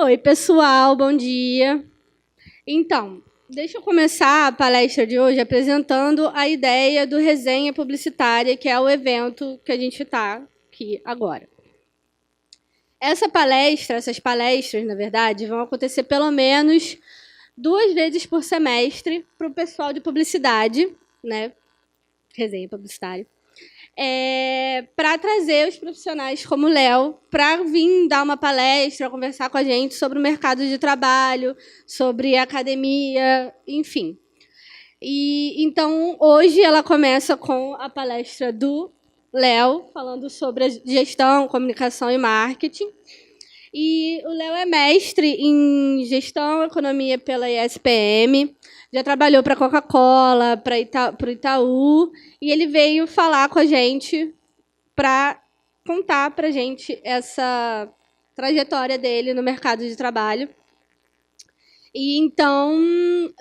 Oi, pessoal, bom dia. Então, deixa eu começar a palestra de hoje apresentando a ideia do Resenha Publicitária, que é o evento que a gente está aqui agora. Essas palestras, na verdade, vão acontecer pelo menos 2 vezes por semestre para o pessoal de publicidade, né? Resenha Publicitária. Para trazer os profissionais como o Léo, para vir dar uma palestra, conversar com a gente sobre o mercado de trabalho, sobre a academia, enfim. Então, hoje ela começa com a palestra do Léo, falando sobre a gestão, comunicação e marketing. E o Léo é mestre em gestão e economia pela ISPM, já trabalhou para a Coca-Cola, para o Itaú, e ele veio falar com a gente para contar para a gente essa trajetória dele no mercado de trabalho. E então,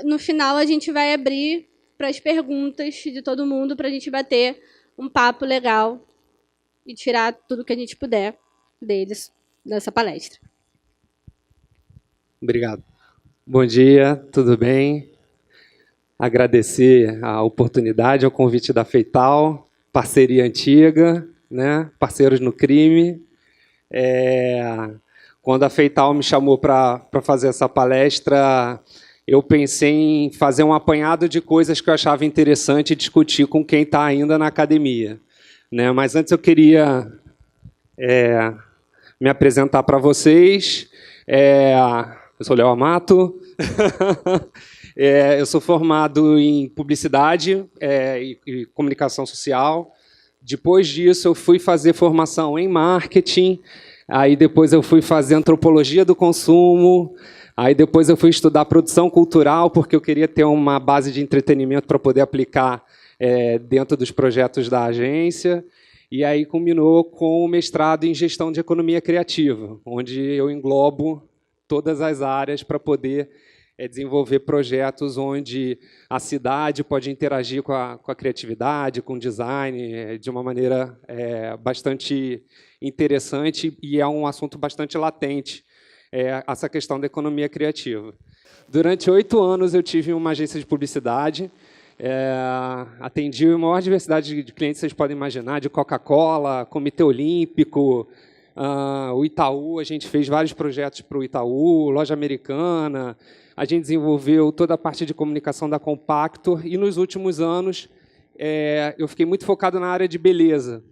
no final, a gente vai abrir para as perguntas de todo mundo, para a gente bater um papo legal e tirar tudo que a gente puder deles nessa palestra. Obrigado. Bom dia, tudo bem? Agradecer a oportunidade, o convite da Feital, parceria antiga, né? Parceiros no crime. Quando a Feital me chamou para fazer essa palestra, eu pensei em fazer um apanhado de coisas que eu achava interessante discutir com quem está ainda na academia, né? Mas antes eu queria me apresentar para vocês. Eu sou Léo Amato. Eu sou formado em publicidade e comunicação social. Depois disso, eu fui fazer formação em marketing. Aí depois eu fui fazer antropologia do consumo. Aí depois eu fui estudar produção cultural, porque eu queria ter uma base de entretenimento para poder aplicar dentro dos projetos da agência. E aí culminou com o mestrado em gestão de economia criativa, onde eu englobo todas as áreas para poder desenvolver projetos onde a cidade pode interagir com a criatividade, com o design, de uma maneira bastante interessante, e é um assunto bastante latente, essa questão da economia criativa. Durante 8 anos, eu tive uma agência de publicidade, atendi a maior diversidade de clientes que vocês podem imaginar, de Coca-Cola, Comitê Olímpico, o Itaú, a gente fez vários projetos para o Itaú, Loja Americana, a gente desenvolveu toda a parte de comunicação da Compactor, e nos últimos anos eu fiquei muito focado na área de beleza.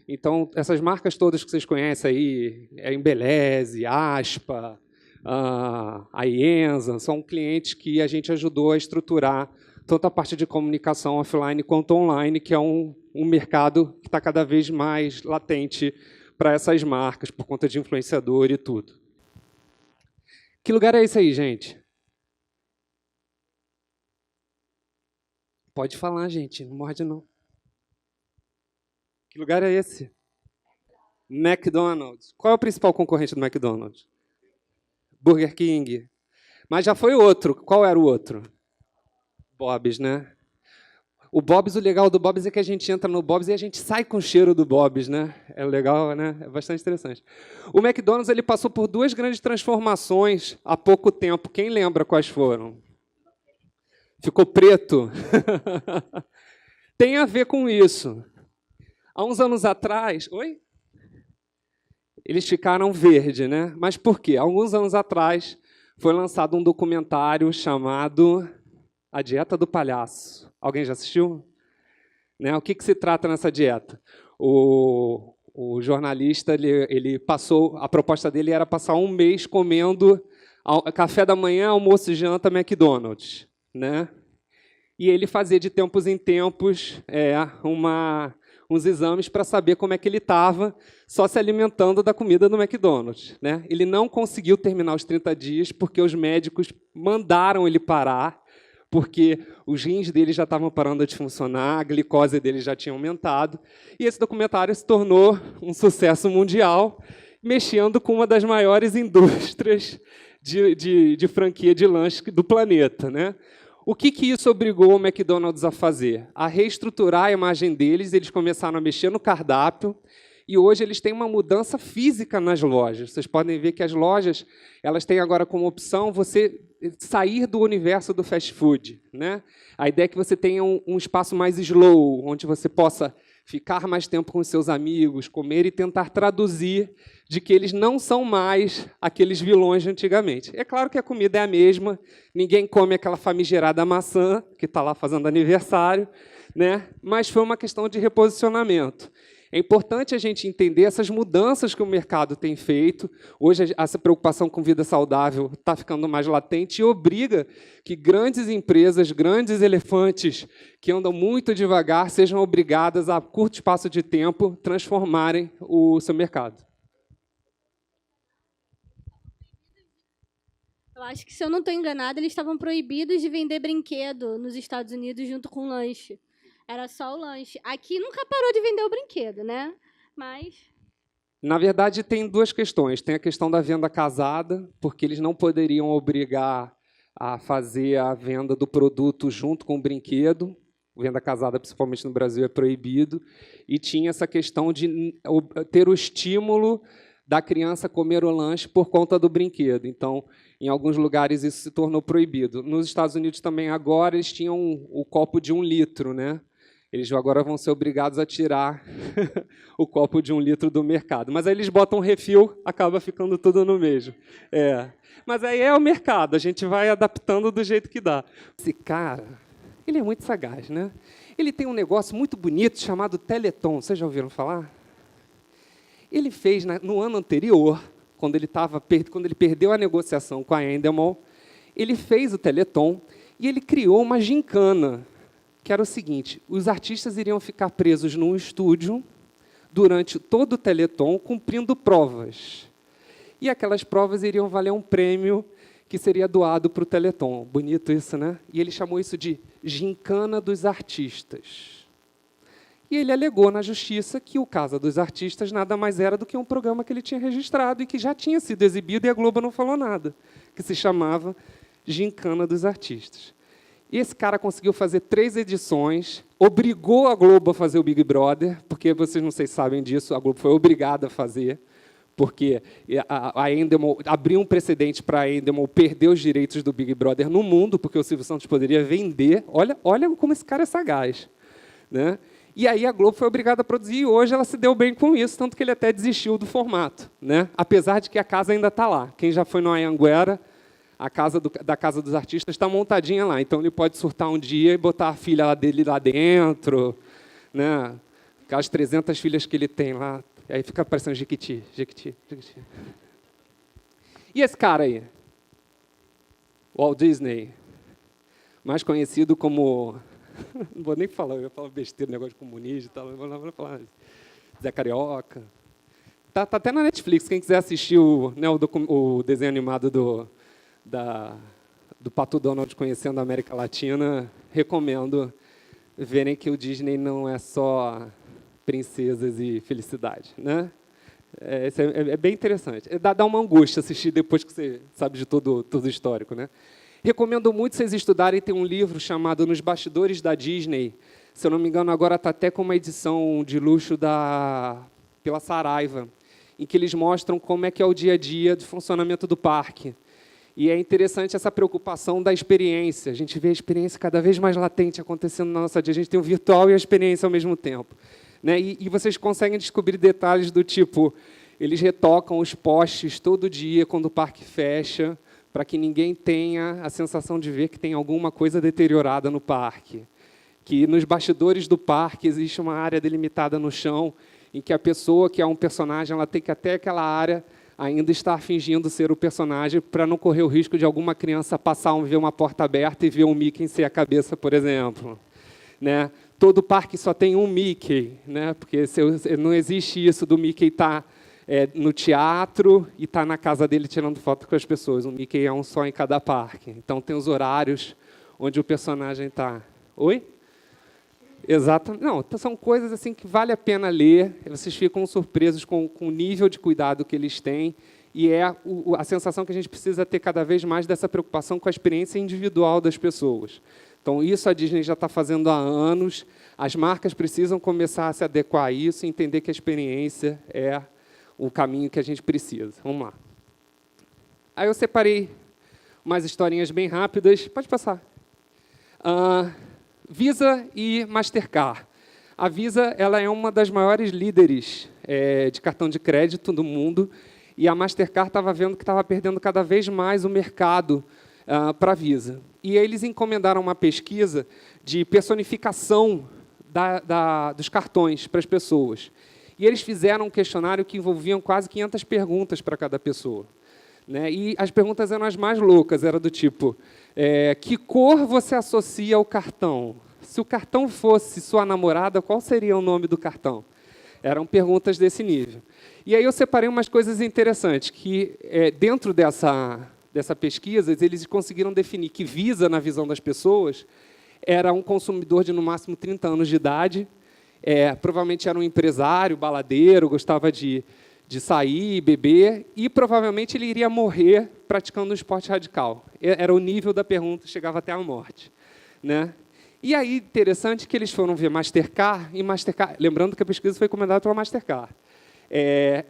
Então, essas marcas todas que vocês conhecem aí, Embeleze, Aspa, a Ienza, são clientes que a gente ajudou a estruturar tanto a parte de comunicação offline quanto online, que é um mercado que está cada vez mais latente para essas marcas, por conta de influenciador e tudo. Que lugar é esse aí, gente? Pode falar, gente, não morde não. Que lugar é esse? McDonald's. Qual é o principal concorrente do McDonald's? Burger King. Mas já foi outro. Qual era o outro? Bob's, né? O Bob's, o legal do Bob's é que a gente entra no Bob's e a gente sai com o cheiro do Bob's, né? É legal, né? É bastante interessante. O McDonald's ele passou por 2 grandes transformações há pouco tempo. Quem lembra quais foram? Ficou preto. Tem a ver com isso. Há uns anos atrás... Oi? Eles ficaram verde, né? Mas por quê? Há alguns anos atrás foi lançado um documentário chamado A Dieta do Palhaço. Alguém já assistiu? Né? O que se trata nessa dieta? O jornalista ele passou, a proposta dele era passar 1 mês comendo café da manhã, almoço e janta McDonald's, né? E ele fazia de tempos em tempos uns exames para saber como é que ele estava, só se alimentando da comida do McDonald's, né? Ele não conseguiu terminar os 30 dias porque os médicos mandaram ele parar, porque os rins dele já estavam parando de funcionar, a glicose dele já tinha aumentado, e esse documentário se tornou um sucesso mundial, mexendo com uma das maiores indústrias de franquia de lanche do planeta, né? O que isso obrigou o McDonald's a fazer? A reestruturar a imagem deles, eles começaram a mexer no cardápio, E hoje eles têm uma mudança física nas lojas. Vocês podem ver que as lojas elas têm agora como opção você sair do universo do fast food, né? A ideia é que você tenha um espaço mais slow, onde você possa ficar mais tempo com os seus amigos, comer e tentar traduzir de que eles não são mais aqueles vilões de antigamente. É claro que a comida é a mesma, ninguém come aquela famigerada maçã que está lá fazendo aniversário, né? Mas foi uma questão de reposicionamento. É importante a gente entender essas mudanças que o mercado tem feito. Hoje, essa preocupação com vida saudável está ficando mais latente e obriga que grandes empresas, grandes elefantes que andam muito devagar, sejam obrigadas, a curto espaço de tempo, transformarem o seu mercado. Eu acho que, se eu não estou enganada, eles estavam proibidos de vender brinquedo nos Estados Unidos junto com o lanche. Era só o lanche. Aqui nunca parou de vender o brinquedo, né? Mas... Na verdade, tem duas questões. Tem a questão da venda casada, porque eles não poderiam obrigar a fazer a venda do produto junto com o brinquedo. Venda casada, principalmente no Brasil, é proibido. E tinha essa questão de ter o estímulo da criança comer o lanche por conta do brinquedo. Então, em alguns lugares, isso se tornou proibido. Nos Estados Unidos, também, agora, eles tinham o copo de 1 litro, né? Eles agora vão ser obrigados a tirar o copo de 1 litro do mercado. Mas aí eles botam um refil, acaba ficando tudo no mesmo. Mas aí é o mercado, a gente vai adaptando do jeito que dá. Esse cara, ele é muito sagaz, né? Ele tem um negócio muito bonito chamado Teleton. Vocês já ouviram falar? Ele fez, no ano anterior, quando ele perdeu a negociação com a Endemol, ele fez o Teleton e ele criou uma gincana, que era o seguinte: os artistas iriam ficar presos num estúdio durante todo o Teleton, cumprindo provas. E aquelas provas iriam valer um prêmio que seria doado para o Teleton. Bonito isso, né? E ele chamou isso de Gincana dos Artistas. E ele alegou na justiça que o Casa dos Artistas nada mais era do que um programa que ele tinha registrado e que já tinha sido exibido e a Globo não falou nada, que se chamava Gincana dos Artistas. E esse cara conseguiu fazer 3 edições, obrigou a Globo a fazer o Big Brother, porque vocês não sei se sabem disso, a Globo foi obrigada a fazer, porque a Endemol abriu um precedente para a Endemol perder os direitos do Big Brother no mundo, porque o Silvio Santos poderia vender. Olha como esse cara é sagaz, né? E aí a Globo foi obrigada a produzir, e hoje ela se deu bem com isso, tanto que ele até desistiu do formato, né? Apesar de que a casa ainda está lá. Quem já foi no Anhanguera, a casa da Casa dos Artistas está montadinha lá, então ele pode surtar um dia e botar a filha dele lá dentro, né? Aquelas 300 filhas que ele tem lá, aí fica parecendo Jequiti, Jequiti, Jequiti. E esse cara aí? Walt Disney, mais conhecido como... Não vou nem falar, eu ia falar besteira, negócio de comunista e tal, não vou falar Zé Carioca. Tá até na Netflix, quem quiser assistir o desenho animado do Pato Donald conhecendo a América Latina, recomendo verem que o Disney não é só princesas e felicidade, né? É bem interessante. Dá uma angústia assistir depois que você sabe de todo o histórico, né? Recomendo muito vocês estudarem, tem um livro chamado Nos Bastidores da Disney, se eu não me engano agora está até com uma edição de luxo pela Saraiva, em que eles mostram como é que é o dia a dia de funcionamento do parque. E é interessante essa preocupação da experiência. A gente vê a experiência cada vez mais latente acontecendo na nossa dia. A gente tem o virtual e a experiência ao mesmo tempo, né? E vocês conseguem descobrir detalhes do tipo, eles retocam os postes todo dia quando o parque fecha, para que ninguém tenha a sensação de ver que tem alguma coisa deteriorada no parque. Que nos bastidores do parque existe uma área delimitada no chão, em que a pessoa que é um personagem ela tem que até aquela área ainda estar fingindo ser o personagem para não correr o risco de alguma criança passar, ver uma porta aberta e ver um Mickey sem a cabeça, por exemplo, né? Todo parque só tem um Mickey, né? Porque não existe isso do Mickey estar no teatro e estar na casa dele tirando foto com as pessoas. O Mickey é um só em cada parque. Então, tem os horários onde o personagem está. Oi? Exato. Não, são coisas assim que vale a pena ler. Vocês ficam surpresos com o nível de cuidado que eles têm. E é a sensação que a gente precisa ter cada vez mais dessa preocupação com a experiência individual das pessoas. Então, isso a Disney já está fazendo há anos. As marcas precisam começar a se adequar a isso e entender que a experiência é o caminho que a gente precisa. Vamos lá. Aí eu separei umas historinhas bem rápidas. Pode passar. Visa e Mastercard. A Visa ela é uma das maiores líderes de cartão de crédito do mundo, e a Mastercard estava vendo que estava perdendo cada vez mais o mercado para a Visa. E eles encomendaram uma pesquisa de personificação dos cartões para as pessoas. E eles fizeram um questionário que envolviam quase 500 perguntas para cada pessoa. Né? E as perguntas eram as mais loucas, era do tipo, que cor você associa ao cartão? Se o cartão fosse sua namorada, qual seria o nome do cartão? Eram perguntas desse nível. E aí eu separei umas coisas interessantes, que dentro dessa pesquisa, eles conseguiram definir que Visa, na visão das pessoas, era um consumidor de, no máximo, 30 anos de idade, provavelmente era um empresário, baladeiro, gostava de sair, beber, e provavelmente ele iria morrer praticando um esporte radical. Era o nível da pergunta, chegava até a morte. Né? E aí, interessante que eles foram ver Mastercard, e Mastercard, lembrando que a pesquisa foi encomendada pela Mastercard,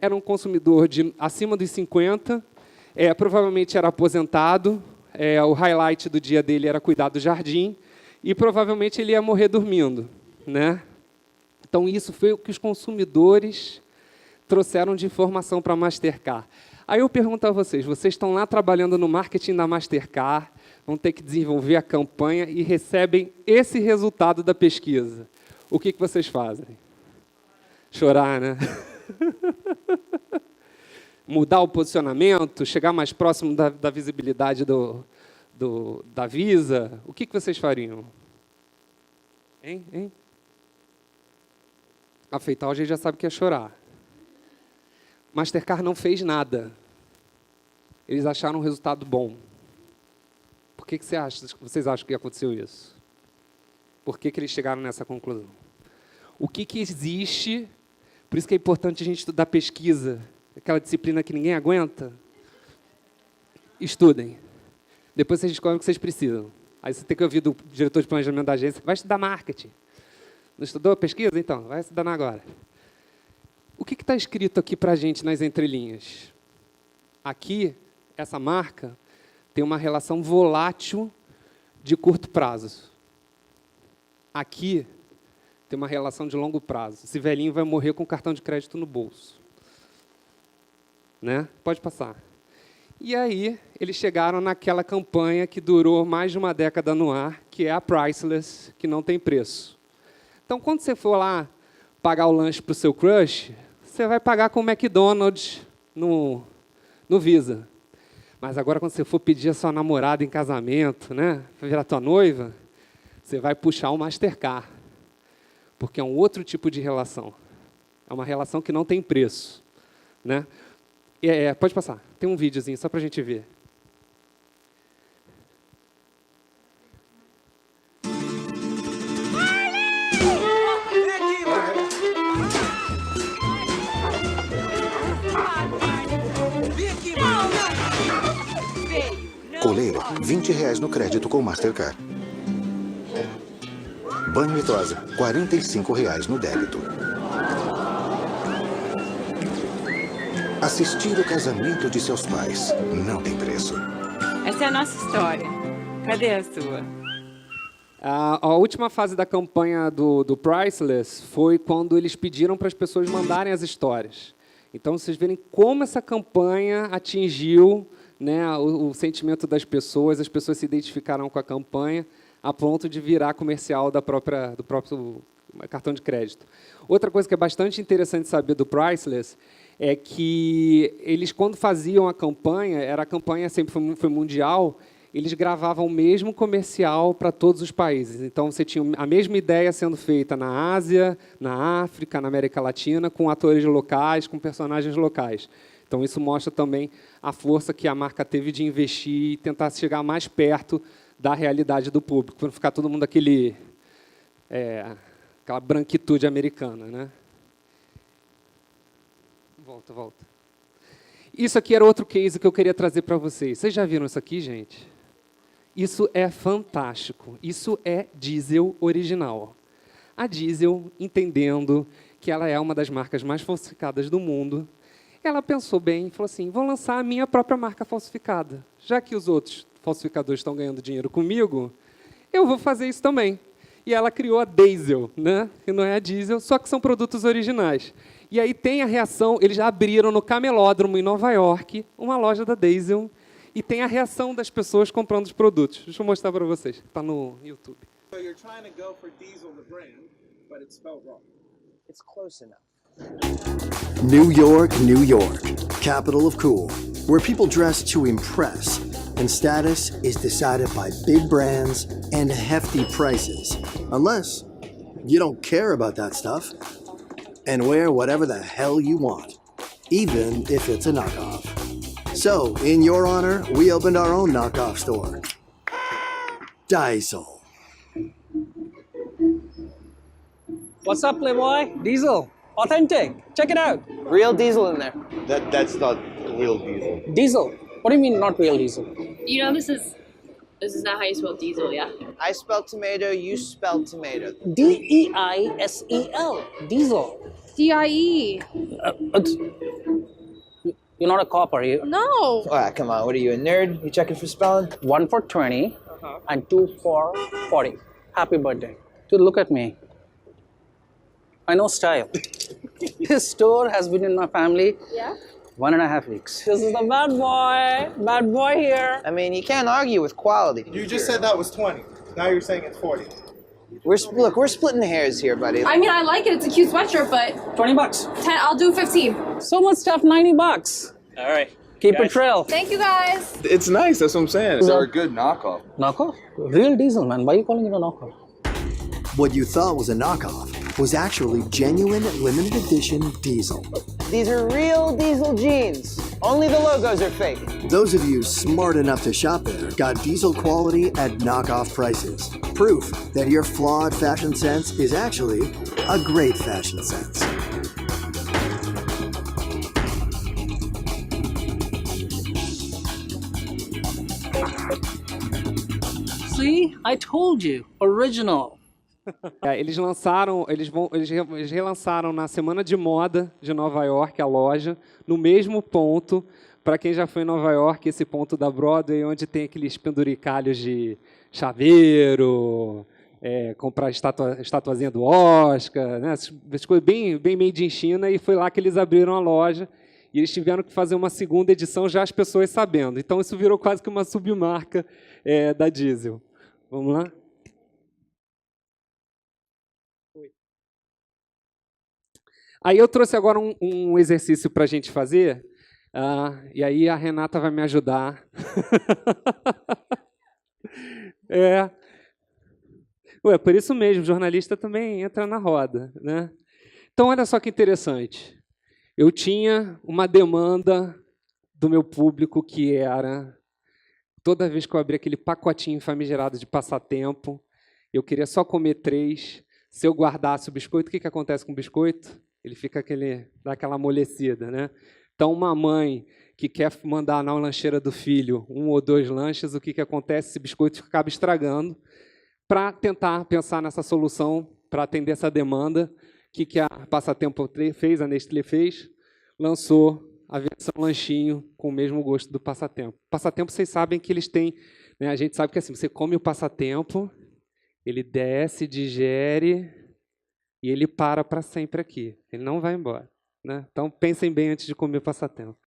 era um consumidor acima dos 50, provavelmente era aposentado, o highlight do dia dele era cuidar do jardim, e provavelmente ele ia morrer dormindo. Né? Então, isso foi o que os consumidores trouxeram de informação para a Mastercard. Aí eu pergunto a vocês estão lá trabalhando no marketing da Mastercard, vão ter que desenvolver a campanha e recebem esse resultado da pesquisa. O que vocês fazem? Chorar, né? Mudar o posicionamento, chegar mais próximo da visibilidade da Visa? O que vocês fariam? Hein? Afeitar, a gente já sabe que é chorar. Mastercard não fez nada. Eles acharam um resultado bom. Por que vocês acham que aconteceu isso? Por que eles chegaram nessa conclusão? O que existe? Por isso que é importante a gente estudar pesquisa, aquela disciplina que ninguém aguenta. Estudem. Depois vocês descobrem o que vocês precisam. Aí você tem que ouvir do diretor de planejamento da agência, vai estudar marketing. Não estudou pesquisa? Então, vai estudar agora. O que está escrito aqui para a gente nas entrelinhas? Aqui, essa marca tem uma relação volátil de curto prazo. Aqui, tem uma relação de longo prazo. Esse velhinho vai morrer com o cartão de crédito no bolso. Né? Pode passar. E aí, eles chegaram naquela campanha que durou mais de uma década no ar, que é a Priceless, que não tem preço. Então, quando você for lá pagar o lanche para o seu crush, você vai pagar com o McDonald's no Visa. Mas agora, quando você for pedir a sua namorada em casamento, né, para virar tua noiva, você vai puxar o Mastercard. Porque é um outro tipo de relação. É uma relação que não tem preço. Né? Pode passar. Tem um videozinho só para a gente ver. Coleira, R$20 no crédito com Mastercard. Banho e tosa, R$45 no débito. Assistir o casamento de seus pais não tem preço. Essa é a nossa história. Cadê a sua? A última fase da campanha do Priceless foi quando eles pediram para as pessoas mandarem as histórias. Então, vocês verem como essa campanha atingiu, né, o sentimento das pessoas, as pessoas se identificaram com a campanha a ponto de virar comercial do próprio cartão de crédito. Outra coisa que é bastante interessante saber do Priceless é que eles, quando faziam a campanha sempre foi mundial, eles gravavam o mesmo comercial para todos os países. Então, você tinha a mesma ideia sendo feita na Ásia, na África, na América Latina, com atores locais, com personagens locais. Então, isso mostra também a força que a marca teve de investir e tentar chegar mais perto da realidade do público, para não ficar todo mundo aquela branquitude americana. Né? Volta. Isso aqui era outro case que eu queria trazer para vocês. Vocês já viram isso aqui, gente? Isso é fantástico. Isso é diesel original. A Diesel, entendendo que ela é uma das marcas mais falsificadas do mundo, ela pensou bem e falou assim, vou lançar a minha própria marca falsificada. Já que os outros falsificadores estão ganhando dinheiro comigo, eu vou fazer isso também. E ela criou a Diesel, né? Que não é a Diesel, só que são produtos originais. E aí tem a reação, eles já abriram no Camelódromo, em Nova York, uma loja da Diesel, e tem a reação das pessoas comprando os produtos. Deixa eu mostrar para vocês, está no YouTube. So you're trying to go for Diesel, the brand, but it's spelled wrong. It's close enough. New York, New York, capital of cool, where people dress to impress, and status is decided by big brands and hefty prices. Unless you don't care about that stuff and wear whatever the hell you want, even if it's a knockoff. So, in your honor, we opened our own knockoff store, Diesel. What's up, Playboy? Diesel. Authentic. Check it out. Real diesel in there. That's not real diesel. Diesel. What do you mean not real diesel? You know this is not how you spell diesel, yeah? I spelled tomato, you spelled tomato. D-E-I-S-E-L. Diesel. DIE. You're not a cop, are you? No. All right, come on. What are you, a nerd? You checking for spelling? 1 for 20 and 2 for 40. Happy birthday. Dude, look at me. I know style. This store has been in my family 1.5 weeks. This is the bad boy. Bad boy here. I mean, you can't argue with quality. You just said that was 20. Now you're saying it's 40. Look, we're splitting hairs here, buddy. I mean, I like it. It's a cute sweatshirt, but 20 bucks. 10. I'll do 15. So much stuff, 90 bucks. All right. Keep it real. Thank you guys. It's nice, that's what I'm saying. They're a good knockoff. Knockoff? Real diesel, man. Why are you calling it a knockoff? What you thought was a knockoff was actually genuine limited edition Diesel. These are real diesel jeans. Only the logos are fake. Those of you smart enough to shop there got Diesel quality at knockoff prices. Proof that your flawed fashion sense is actually a great fashion sense. See? I told you. Original. Eles relançaram na Semana de Moda de Nova York a loja, no mesmo ponto, para quem já foi em Nova York, esse ponto da Broadway, onde tem aqueles penduricalhos de chaveiro, comprar estatuazinha do Oscar, né? As coisas bem made in China, e foi lá que eles abriram a loja, e eles tiveram que fazer uma segunda edição, já as pessoas sabendo. Então, isso virou quase que uma submarca da Diesel. Vamos lá? Aí eu trouxe agora um exercício para a gente fazer, e aí a Renata vai me ajudar. Por isso mesmo, jornalista também entra na roda, né? Então, olha só que interessante. Eu tinha uma demanda do meu público que era, toda vez que eu abria aquele pacotinho famigerado de passatempo, eu queria só comer 3. Se eu guardasse o biscoito, o que acontece com o biscoito? Ele fica dá aquela amolecida, né? Então, uma mãe que quer mandar na lancheira do filho 1 ou 2 lanches, o que acontece? Esse biscoito acaba estragando. Para tentar pensar nessa solução, para atender essa demanda, o que a Passatempo fez, a Nestlé fez? Lançou a versão lanchinho com o mesmo gosto do Passatempo. Passatempo, vocês sabem que eles têm, né? A gente sabe que assim, você come o Passatempo, ele desce, digere e ele para sempre aqui. Ele não vai embora, né? Então, pensem bem antes de comer o Passatempo.